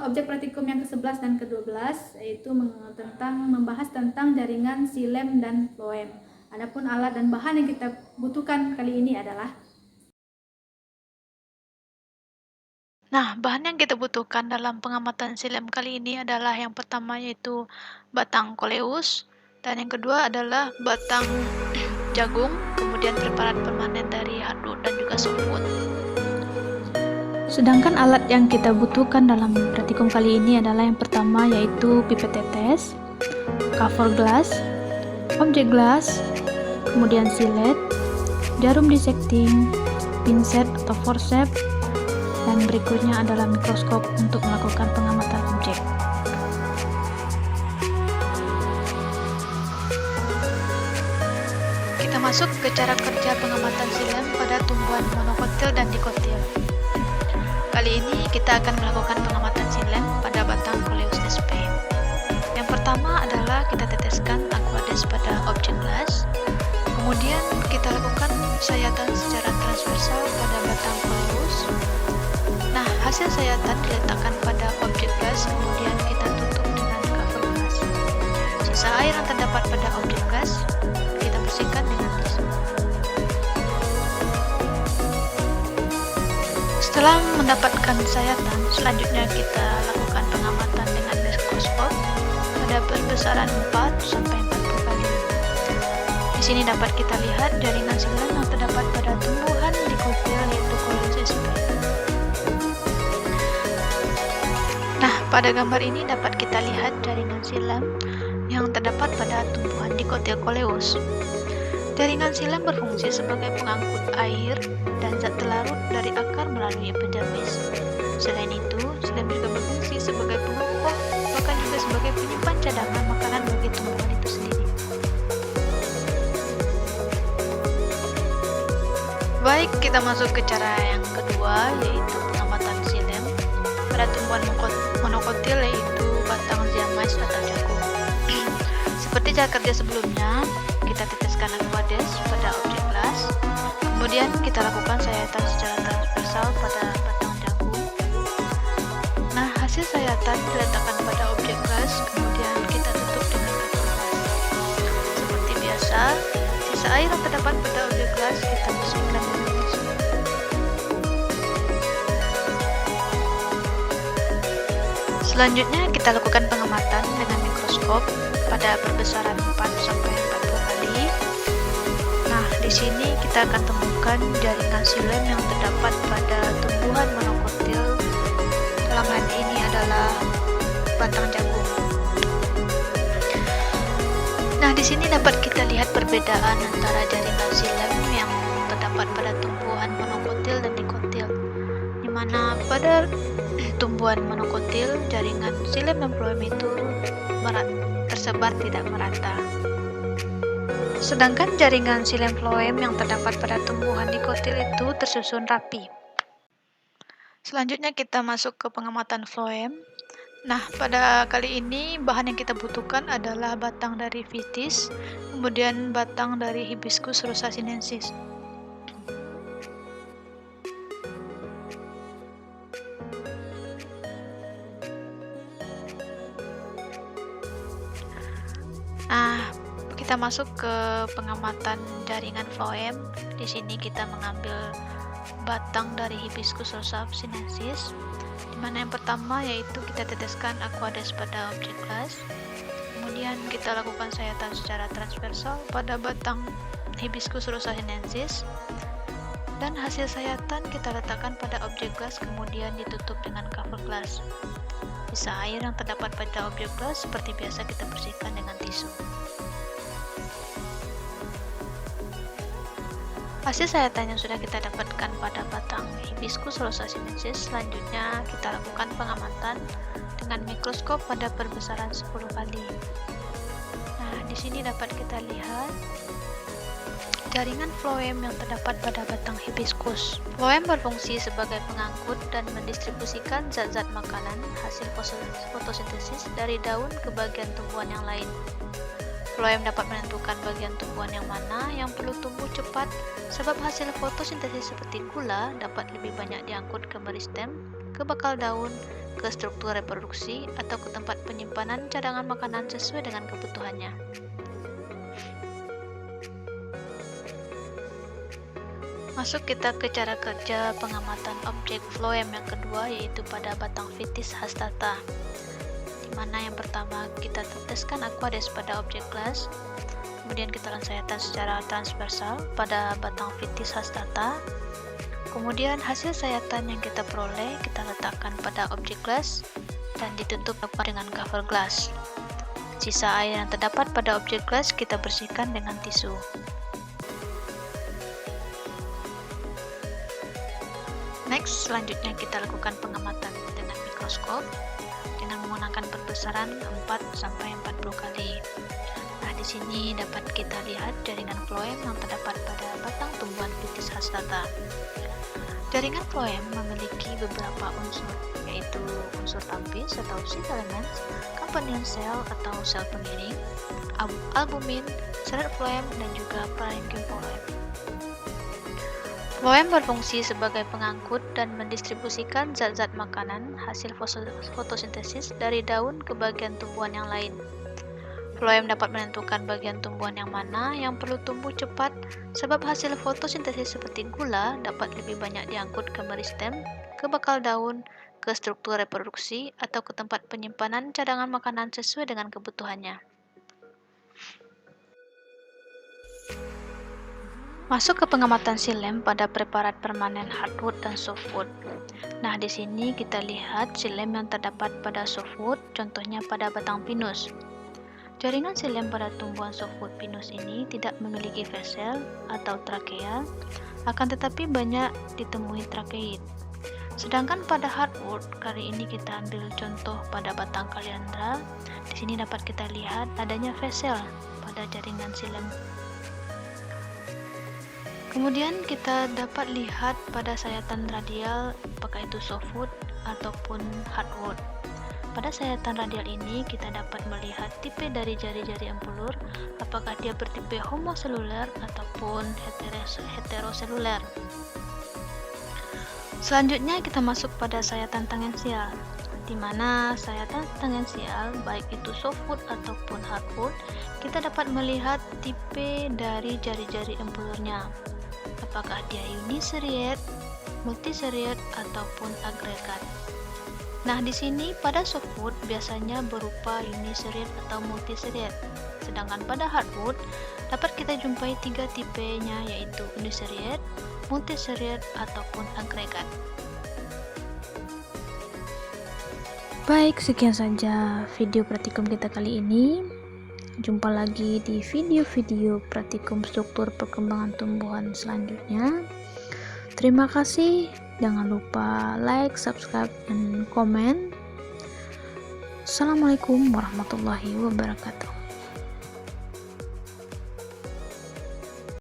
objek praktikum yang ke-11 dan ke-12 yaitu membahas tentang jaringan xilem dan floem. Adapun alat dan bahan yang kita butuhkan kali ini adalah bahan yang kita butuhkan dalam pengamatan xilem kali ini adalah yang pertama yaitu batang koleus, dan yang kedua adalah batang jagung, kemudian preparat permanen dari hardwood dan juga softwood. Sedangkan alat yang kita butuhkan dalam praktikum kali ini adalah yang pertama yaitu pipet tetes, cover glass, objek glass, kemudian silet, jarum dissecting, pinset atau forceps, dan berikutnya adalah mikroskop untuk melakukan pengamatan objek. Kita masuk ke cara kerja pengamatan xilem pada tumbuhan monokotil dan dikotil. Kali ini kita akan melakukan pengamatan xilem pada batang Coleus sp. Yang pertama adalah kita teteskan aquades pada objek glass. Kemudian kita lakukan sayatan secara transversal pada batang Coleus. Nah, hasil sayatan diletakkan pada objek glass, kemudian kita tutup dengan cover glass. Sisa air yang terdapat pada objek glass kita bersihkan dengan tisu. Setelah mendapatkan sayatan, selanjutnya kita lakukan pengamatan dengan mikroskop pada perbesaran 4 sampai 40 kali. Di sini dapat kita lihat jaringan xilem yang terdapat pada tumbuhan dikotil yaitu Coleus sp. Nah, pada gambar ini dapat kita lihat jaringan xilem yang terdapat pada tumbuhan dikotil Coleus. Jaringan xilem berfungsi sebagai pengangkut air dan zat terlarut dari akar melalui penjepit. Selain itu, xilem juga berfungsi sebagai pengokoh, bahkan juga sebagai penyimpan cadangan makanan bagi tumbuhan itu sendiri. Baik, kita masuk ke cara yang kedua, yaitu pengamatan xilem pada tumbuhan monokotil, yaitu batang ziamais atau jagung. Seperti cara kerja sebelumnya, kita teteskan aquades pada objek glass, kemudian kita lakukan sayatan secara transversal pada batang jagung. Nah, hasil sayatan diletakkan pada objek glass, kemudian kita tutup dengan cover glass. Seperti biasa, sisa air yang terdapat pada objek glass kita bersihkan dengan tisu. Selanjutnya kita lakukan pengamatan dengan mikroskop pada perbesaran 4 sampai 40 kali. Nah, di sini kita akan temukan jaringan xilem yang terdapat pada tumbuhan monokotil. Dalam hal ini adalah batang jagung. Nah, di sini dapat kita lihat perbedaan antara jaringan xilem yang terdapat pada tumbuhan monokotil dan dikotil, di mana pada tumbuhan monokotil jaringan xilem dan floem itu tersebar tidak merata. Sedangkan jaringan xilem floem yang terdapat pada tumbuhan dikotil itu tersusun rapi. Selanjutnya kita masuk ke pengamatan floem. Nah, pada kali ini bahan yang kita butuhkan adalah batang dari vitis, kemudian batang dari Hibiscus rusa sinensis. Nah, kita masuk ke pengamatan jaringan floem. Di sini kita mengambil batang dari Hibiscus rusa sinensis, di mana yang pertama yaitu kita teteskan aquades pada objek glass. Kemudian kita lakukan sayatan secara transversal pada batang Hibiscus rusa sinensis, dan hasil sayatan kita letakkan pada objek glass, kemudian ditutup dengan cover glass. Sisa air yang terdapat pada objek glass seperti biasa kita bersihkan dengan tisu. Hasil sayatan yang sudah kita dapatkan pada batang Hibiscus rusa sinensis, selanjutnya kita lakukan pengamatan dengan mikroskop pada perbesaran 10 kali. Nah, di sini dapat kita lihat jaringan floem yang terdapat pada batang hibiscus. Floem berfungsi sebagai pengangkut dan mendistribusikan zat-zat makanan hasil fotosintesis dari daun ke bagian tumbuhan yang lain. Floem dapat menentukan bagian tumbuhan yang mana yang perlu tumbuh cepat, sebab hasil fotosintesis seperti gula dapat lebih banyak diangkut ke meristem, ke bakal daun, ke struktur reproduksi atau ke tempat penyimpanan cadangan makanan sesuai dengan kebutuhannya. Masuk kita ke cara kerja pengamatan objek phloem yang kedua, yaitu pada batang Vitis hastata, di mana yang pertama kita teteskan aquades pada objek glass, kemudian kita lakukan sayatan secara transversal pada batang Vitis hastata. Kemudian hasil sayatan yang kita peroleh kita letakkan pada objek glass dan ditutup dengan cover glass. Sisa air yang terdapat pada objek glass kita bersihkan dengan tisu. Next, selanjutnya kita lakukan pengamatan dengan mikroskop dengan menggunakan perbesaran 4-40 kali. Nah, di sini dapat kita lihat jaringan phloem yang terdapat pada batang tumbuhan Vitis hastata. Jaringan phloem memiliki beberapa unsur, yaitu unsur tampis atau seed elements, companion cell atau sel pengiring, albumin, serat phloem, dan juga parenchyma phloem. Phloem berfungsi sebagai pengangkut dan mendistribusikan zat-zat makanan hasil fotosintesis dari daun ke bagian tumbuhan yang lain. Phloem dapat menentukan bagian tumbuhan yang mana yang perlu tumbuh cepat, sebab hasil fotosintesis seperti gula dapat lebih banyak diangkut ke meristem, ke bakal daun, ke struktur reproduksi, atau ke tempat penyimpanan cadangan makanan sesuai dengan kebutuhannya. Masuk ke pengamatan xilem pada preparat permanen hardwood dan softwood. Nah, di sini kita lihat xilem yang terdapat pada softwood, contohnya pada batang pinus. Jaringan xilem pada tumbuhan softwood pinus ini tidak memiliki vessel atau trakea, akan tetapi banyak ditemui trakeid. Sedangkan pada hardwood, kali ini kita ambil contoh pada batang kaliandra. Di sini dapat kita lihat adanya vessel pada jaringan xilem. Kemudian kita dapat lihat pada sayatan radial, apakah itu softwood ataupun hardwood. Pada sayatan radial ini kita dapat melihat tipe dari jari-jari empulur, apakah dia bertipe homoseluler ataupun heteroseluler. Selanjutnya kita masuk pada sayatan tangensial, di mana sayatan tangensial baik itu softwood ataupun hardwood, kita dapat melihat tipe dari jari-jari empulurnya, apakah dia uniseriate, multiseriate ataupun agregat. Nah, di sini pada softwood biasanya berupa uniseriate atau multiseriate, sedangkan pada hardwood dapat kita jumpai 3 tipenya, yaitu uniseriate, multiseriate ataupun agregat. Baik, sekian saja video praktikum kita kali ini. Jumpa lagi di video-video praktikum struktur perkembangan tumbuhan selanjutnya. Terima kasih. Jangan lupa like, subscribe, dan komen. Assalamualaikum warahmatullahi wabarakatuh.